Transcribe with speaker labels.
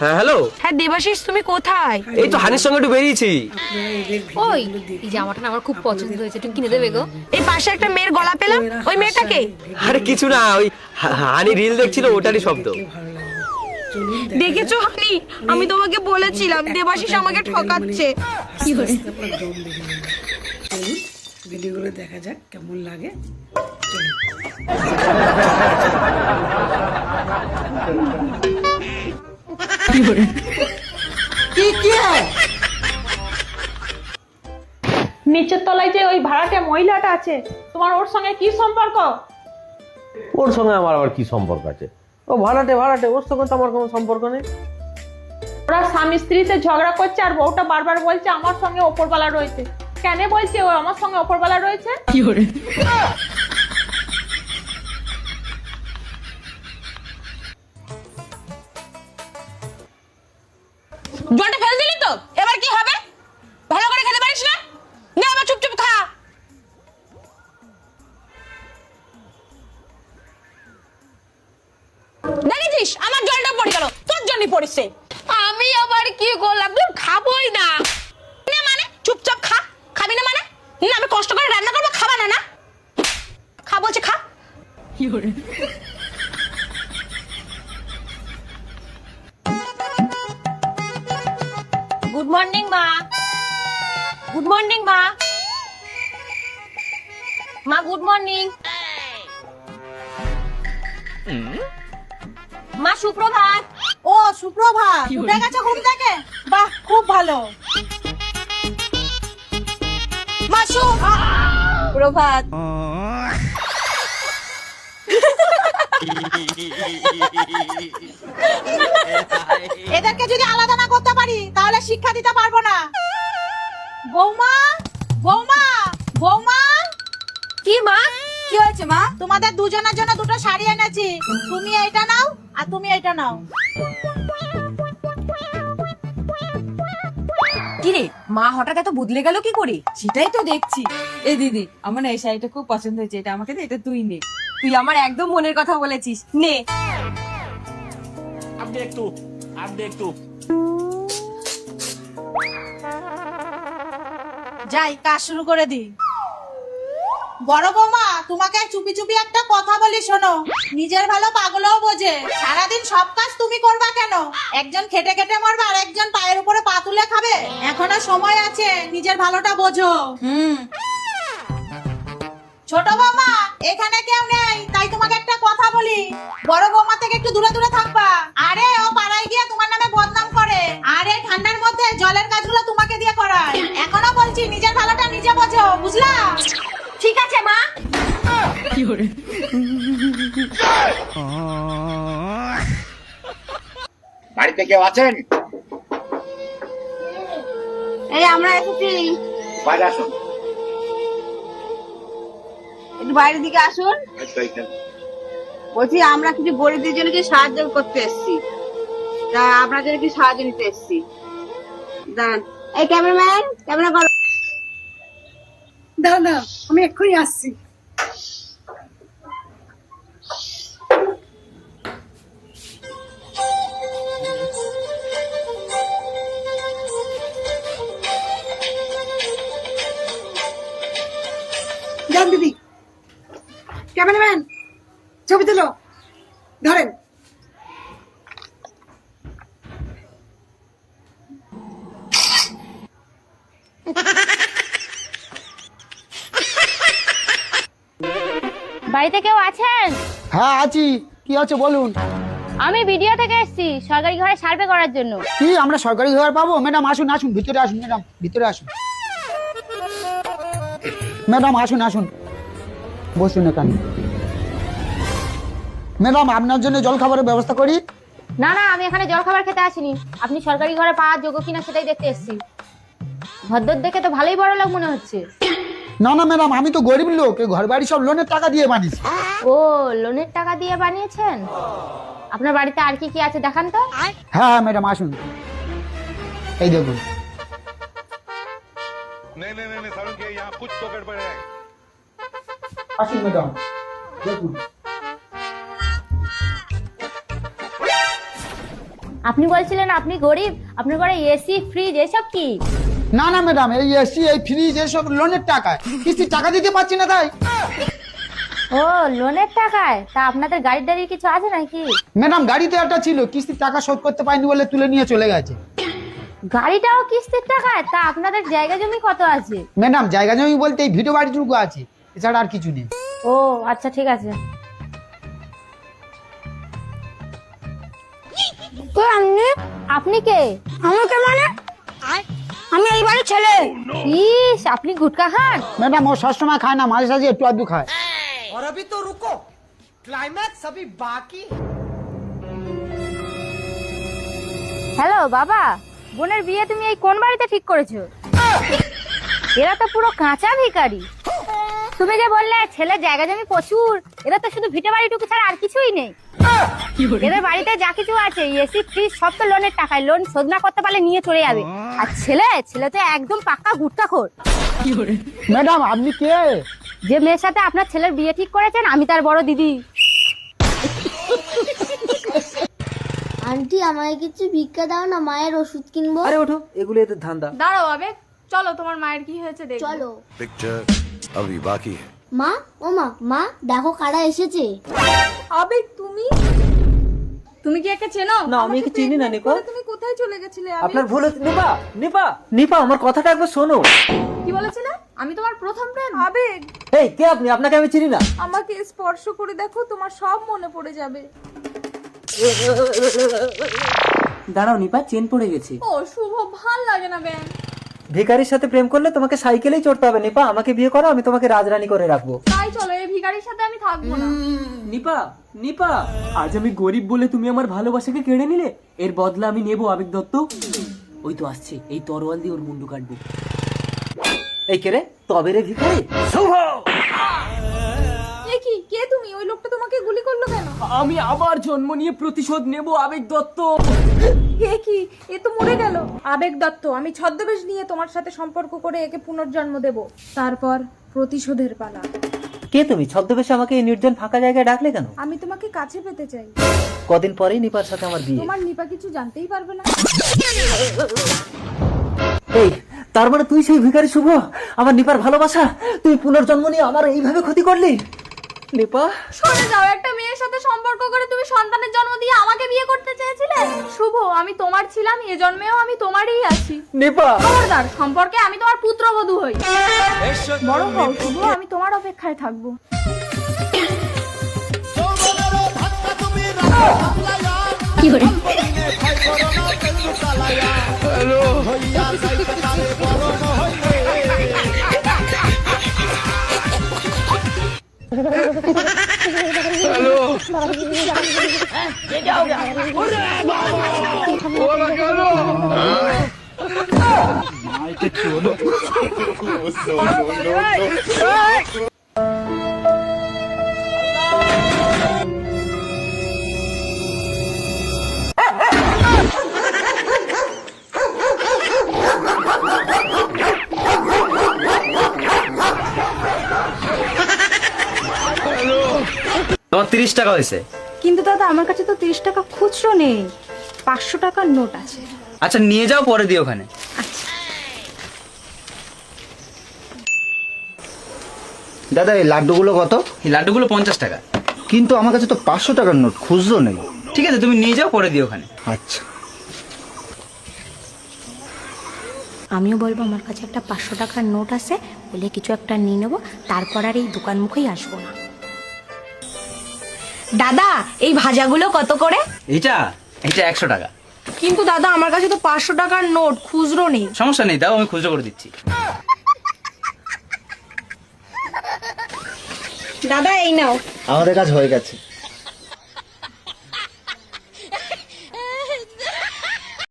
Speaker 1: হ্যাঁ হ্যালো।
Speaker 2: হ্যাঁ দেবাশিস, তুমি কোথায়?
Speaker 1: এই তো হানির সঙ্গে একটু বেরিয়েছি।
Speaker 2: ওই এই জামাটা না আমার খুব পছন্দ হয়েছে, তুমি কিনে দেবে গো? এই পাশে একটা মেয়ের গলা পেলাম, ওই মেয়েটাকে।
Speaker 1: আরে কিছু না, ওই হানি রিল দেখছিল ওটারই শব্দ।
Speaker 2: দেখেছো হানি, আমি তোমাকে বলেছিলাম দেবাশিস আমাকে ঠকাচ্ছে। কি করে?
Speaker 3: চলুন ভিডিওগুলো দেখা যাক কেমন লাগে।
Speaker 4: নিচের তলায় যে ওই ভাড়াটে মহিলাটা আছে, তোমার ওর সঙ্গে কি সম্পর্ক?
Speaker 5: ওর সঙ্গে আমার আবার কি সম্পর্ক আছে? ও ভাড়াটে ওর সঙ্গে তো আমার কোনো সম্পর্ক নেই।
Speaker 4: ওরা স্বামী স্ত্রীতে ঝগড়া করছে আর বউটা বারবার বলছে আমার সঙ্গে ওপরবেলা রয়েছে। কেন বলছে ও আমার সঙ্গে ওপরবেলা রয়েছে?
Speaker 2: কি করে? জলটা ফেল দিলি তো, এবার কি হবে? ভালো করে খেতে পারিস না? না আবার চুপচুপ খা। দেখেছিস আমার জলটা পড়ে গেল, তোর জন্যই পড়েছে। আমি আবার কি করলাম? তুই খাবোই না। না মানে চুপচাপ খা। খাবি না মানে? না আমি কষ্ট করে রান্না করবো, খাবা না? না খা বলছে, খা। কি করে? গুড মর্নিং মা। গুড মর্নিং মা। মা গুড মর্নিং। মা সুপ্রভাত।
Speaker 6: ও সুপ্রভাত, উঠে গেছো ঘুম থেকে? বাহ, খুব ভালো। মা সুপ্রভাত। এদেরকে যদি আলাদা না করতে পারি তাহলে শিক্ষা দিতে পারবো না। বৌমা, বৌমা, বৌমা।
Speaker 2: কি মা?
Speaker 6: কি হয়েছে মা? তোমাদের দুজনের জন্য দুটো শাড়ি এনেছি, তুমি এইটা নাও আর তুমি এইটা নাও।
Speaker 2: কি রে মা, হঠাৎ এত বদলে গেল কি করে?
Speaker 7: সেটাই তো দেখছি। এই দিদি, আমার না এই শাড়িটা খুব পছন্দ হয়েছে, এটা আমাকে দে, এটা তুই নে।
Speaker 2: তুই আমার একদম মনের কথা বলেছিস, নে।
Speaker 6: যাই কাজ শুরু করে দি। বড় বৌমা, তোমাকে চুপি চুপি একটা কথা বলি শোনো। নিজের ভালো পাগলও বোঝে। সারাদিন সব কাজ তুমি করবা কেন? একজন খেটে খেটে মরবে আর একজন পায়ের উপরে পা তুলে খাবে। এখনো সময় আছে, নিজের ভালোটা বোঝো। ছোট বৌমা, এখানে কেউ নেই, তাই তোমাকে একটা কথা বলি। বড় বৌমা থেকে একটু দূরে দূরে থাকবা। আরে ও পাড়ায় গিয়ে তোমার নামে বদনাম করে, আর এই ঠান্ডার মধ্যে জলের কাজগুলো তোমাকে দিয়ে করায়। এখনো বলছি নিজের ভালোটা নিজে বোঝো, বুঝলা?
Speaker 2: ঠিক আছে মা। কি করে?
Speaker 8: বাড়িতে কেউ আছেন?
Speaker 6: এই আমরা এসেছি।
Speaker 8: বাইরে আসুন।
Speaker 6: একটু বাইরের দিকে আসুন। বলছি আমরা কিছু গরিবদের জন্য কিছু সাহায্য করতে এসেছি, তা আপনার জন্য কিছু সাহায্য নিতে এসেছি। দাঁড়ান, এই ক্যামেরাম্যান, ক্যামেরা করো।
Speaker 3: দাঁড়া, আমি এক্ষুনি আসছি। যান দিদি, ক্যামেরাম্যান ছবি তুলো, ধরেন।
Speaker 9: বাড়িতে কেউ আছেন?
Speaker 10: হ্যাঁ আছি, কি আছে বলুন।
Speaker 9: আমি ভিডিও থেকে এসেছি সরকারি ঘরে সার্ভে করার জন্য।
Speaker 10: কি আমরা সরকারি ঘর পাবো? ম্যাডাম আসুন আসুন, ভিতরে আসুন ম্যাডাম, ভিতরে আসুন। ম্যাডাম আসুন আসুন, বসুন এখানে। ম্যাডাম আপনার জন্য জল খাবারের ব্যবস্থা করি।
Speaker 9: না না, আমি এখানে জল খাবার খেতে আসিনি। আপনি সরকারি ঘরে পাওয়ার যোগ্য কিনা সেটাই দেখতে এসেছি। ভদ্র দেখে তো ভালোই বড় লোক মনে হচ্ছে।
Speaker 10: না না ম্যাডাম, আমি তো গরিব লোক, এই ঘর বাড়ি সব লোনের টাকা দিয়ে বানিয়েছি।
Speaker 9: ও, লোনের টাকা দিয়ে বানিয়েছেন? আপনার বাড়িতে আর কি কি আছে দেখান তো।
Speaker 10: হ্যাঁ হ্যাঁ ম্যাডাম আসুন, এই দেখুন। আসুন ম্যাডাম, দেখুন।
Speaker 9: আপনি বলছিলেন আপনি গরিব, আপনার ঘরে এসি ফ্রিজ এসব কি?
Speaker 10: না না ম্যাডাম, এই এসি এই ফ্রিজ এসব লোনের টাকায়, কিস্তির টাকা দিতে পারছি না তাই।
Speaker 9: ও লোনের টাকায়? তা আপনাদের গাড়ি টাড়ি কিছু আছে নাকি?
Speaker 10: ম্যাডাম গাড়িতে একটা ছিল, কিস্তির টাকা শোধ করতে পারিনি বলে তুলে নিয়ে চলে গেছে।
Speaker 9: গাড়িটাও কিস্তির টাকায়? তা আপনাদের জায়গা জমি কত আছে?
Speaker 10: ম্যাডাম জায়গা জমি বলতে এই ভিডিও বাড়িটুকু আছে, এছাড়া আর কিছু নেই।
Speaker 9: ও আচ্ছা ঠিক আছে। আপনি কে?
Speaker 2: আমি কে মানে? আমি এই বাড়ির ছেলে।
Speaker 9: ইস, আপনি গুটকা খান?
Speaker 10: ম্যাডাম ও সবসময় খায় না, মাঝে সাঝে একটু আধটু খায়।
Speaker 9: হ্যালো বাবা, বোনের বিয়ে তুমি এই কোন বাড়িতে ঠিক করেছো? এরা তো পুরো কাঁচা ভিখারি। তুমি যে বললে ছেলে জায়গা জমি প্রচুর, এরা তো শুধু ভিটে বাড়িটুকু ছাড়া আর কিছুই নেই। এদের বাড়িতে যা কিছু আছে এসি ফ্রিজ সব তো লোনের টাকায়, লোন শোধ না করতে পারলে নিয়ে চলে যাবে। আর ছেলে তো একদম পাক্কা গুটখাখোর।
Speaker 10: ম্যাডাম আপনি কে?
Speaker 9: যে মেয়ের সাথে আপনার ছেলের বিয়ে ঠিক করেছেন আমি তার বড় দিদি।
Speaker 11: আন্টি আমায় কিছু ভিক্ষা দাও না, মায়ের ওষুধ কিনবো।
Speaker 1: আরে ওঠো, এগুলো এদের ধান্দা।
Speaker 4: দাঁড়াও আবেগ, চলো তোমার মায়ের কি হয়েছে দেখো।
Speaker 11: চলো।
Speaker 8: पिक्चर अभी बाकी है।
Speaker 11: মা, ও মা দেখো কারা এসেছে।
Speaker 4: আবেগ তুমি কি একে চেনো?
Speaker 1: না আমি একে চিনি না নিপা।
Speaker 4: তুমি কোথায় চলে গেছিলে?
Speaker 1: আপনার ভুল হচ্ছে। নিপা আমার কথাটা একবার শোনো।
Speaker 4: কি বলেছিলে? আমি তোমার প্রথম প্রেম। আবেগ,
Speaker 1: এই কে আপনি? আপনাকে আমি চিনি না।
Speaker 4: আমাকে স্পর্শ করে দেখো, তোমার সব মনে পড়ে যাবে।
Speaker 1: দাঁড়াও নিপা, চেন পড়ে গেছে।
Speaker 4: ও শুভ, ভাল লাগে না ব্যান।
Speaker 1: ভিখারির সাথে প্রেম করলে তোমাকে সাইকেলেই চড়তে হবে নিপা। আমাকে বিয়ে করো, আমি তোমাকে রাজরানী করে রাখবো।
Speaker 4: তাই চলো, এই ভিখারির সাথে আমি থাকবো না।
Speaker 1: নিপা আজ আমি গরিব বলে তুমি আমার ভালোবাসাকে কেড়ে নিলে, এর বদলা আমি নেবো আবেগ দত্ত। ওই তো আসছে, এই তরোয়াল দিয়ে ওর মুন্ডু কাটবো। এই কে রে? তবে রে ভিখারি শুভ।
Speaker 4: কি কে তুমি? ওই লোকটা তোমাকে গুলি করলো কেন?
Speaker 1: আমি আবার জন্ম নিয়ে প্রতিশোধ নেব আবেগ দত্ত।
Speaker 4: এ তো মরে গেল। আবেগ দত্ত, আমি ছদ্মবেশ নিয়ে তোমার সাথে সম্পর্ক করে একে পুনর্জন্ম দেব, তারপর প্রতিশোধের পালা।
Speaker 1: কে তুমি? ছদ্মবেশে আমাকে এই নির্জন ফাঁকা জায়গায় ডাকলে কেন?
Speaker 4: আমি তোমাকে কাছে পেতে চাই।
Speaker 1: কদিন পরেই নিপার সাথে আমার বিয়ে।
Speaker 4: তোমার নিপা কিছু জানতেই পারবে না।
Speaker 1: এই তার মানে তুই সেই ভিখারি শুভ, আমার নিপার ভালোবাসা তুই পুনর্জন্ম নিয়ে আমার এইভাবে ক্ষতি করলি? নিপা
Speaker 4: সরে যাও, একটা মেয়ের সাথে সম্পর্ক করে তুমি সন্তানের জন্ম দিয়ে আমাকে বিয়ে করতে চেয়েছিলে। শুভ, আমি তোমার ছিলাম, এ জন্মেও আমি তোমারই আছি।
Speaker 1: নিপা
Speaker 4: খবরদার, সম্পর্কে আমি তোমার পুত্রবধূ হই। বড় হও শুভ, আমি তোমার অপেক্ষায় থাকবো।
Speaker 1: তোমার 30 টাকা হয়েছে।
Speaker 2: কিন্তু দাদা আমার কাছে তো 30 টাকা খুচরো নেই, 500 টাকার নোট আছে।
Speaker 1: আচ্ছা নিয়ে যাও, পরে দিও ওখানে।
Speaker 10: দাদা এই লাড্ডুগুলো কত?
Speaker 1: এই লাড্ডুগুলো 50 টাকা।
Speaker 10: কিন্তু আমার কাছে তো 500 টাকার নোট, খুচরো নেই।
Speaker 1: ঠিক আছে তুমি নিয়ে যাও, পরে দিও ওখানে।
Speaker 10: আচ্ছা
Speaker 2: আমিও বলবো আমার কাছে একটা 500 টাকার নোট আছে, বলে কিছু একটা নিয়ে নেবো, তারপর আর এই দোকান মুখেই আসবো না। দাদা এই ভাজাগুলো কত করে?
Speaker 1: এটা 100 টাকা।
Speaker 2: কিন্তু দাদা আমার কাছে তো 500 টাকার নোট, খুচরো নেই।
Speaker 1: সমস্যা নেই, দাও আমি খুচরো করে দিচ্ছি।
Speaker 2: দাদা এই নাও।
Speaker 10: আমাদের কাজ হয়ে গেছে।